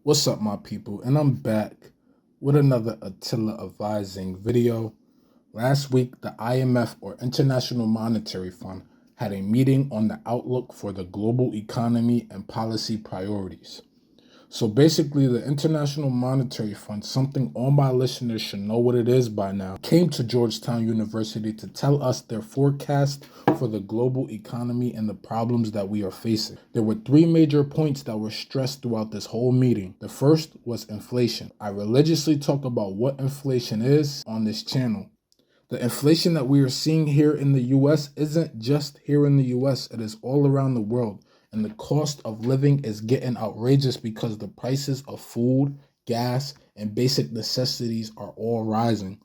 What's up, my people? And I'm back with another Attila advising video. Last week, the IMF, or International Monetary Fund, had a meeting on the outlook for the global economy and policy priorities. So basically, the International Monetary Fund, something all my listeners should know what it is by now, came to Georgetown University to tell us their forecast for the global economy and the problems that we are facing. There were three major points that were stressed throughout this whole meeting. The first was inflation. I religiously talk about what inflation is on this channel. The inflation that we are seeing here in the US isn't just here in the US, it is all around the world. And the cost of living is getting outrageous because the prices of food, gas, and basic necessities are all rising.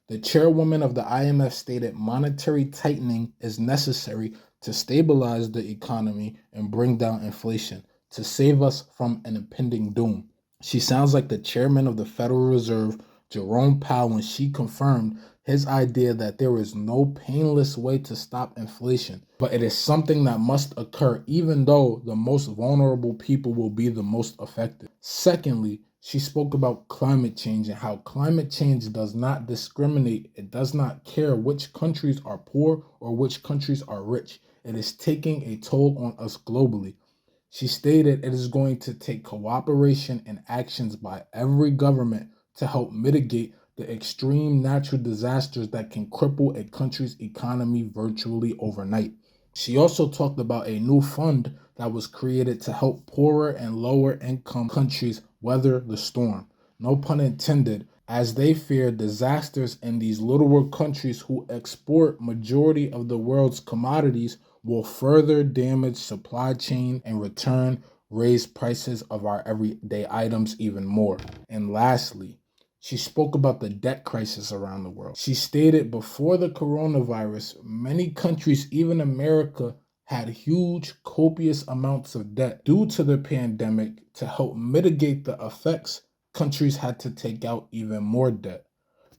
The chairwoman of the IMF stated monetary tightening is necessary to stabilize the economy and bring down inflation to save us from an impending doom. She sounds like the chairman of the Federal Reserve, Jerome Powell, when she confirmed his idea that there is no painless way to stop inflation, but it is something that must occur even though the most vulnerable people will be the most affected. Secondly, she spoke about climate change and how climate change does not discriminate. It does not care which countries are poor or which countries are rich. It is taking a toll on us globally. She stated it is going to take cooperation and actions by every government to help mitigate the extreme natural disasters that can cripple a country's economy virtually overnight. She also talked about a new fund that was created to help poorer and lower income countries weather the storm. No pun intended, as they fear disasters in these littler countries who export majority of the world's commodities will further damage supply chain and return raise prices of our everyday items even more. And lastly, she spoke about the debt crisis around the world. She stated before the coronavirus, many countries, even America, had huge, copious amounts of debt. Due to the pandemic, to help mitigate the effects, countries had to take out even more debt.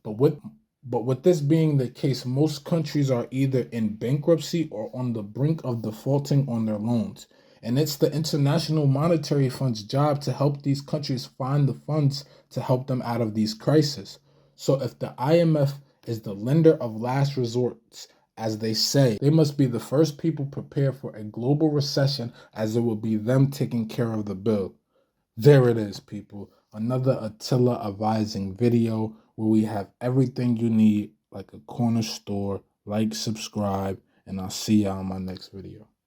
But with this being the case, most countries are either in bankruptcy or on the brink of defaulting on their loans. And it's the International Monetary Fund's job to help these countries find the funds to help them out of these crises. So if the IMF is the lender of last resort, as they say, they must be the first people prepared for a global recession, as it will be them taking care of the bill. There it is, people. Another Attila advising video where we have everything you need like a corner store. Like, subscribe, and I'll see y'all in my next video.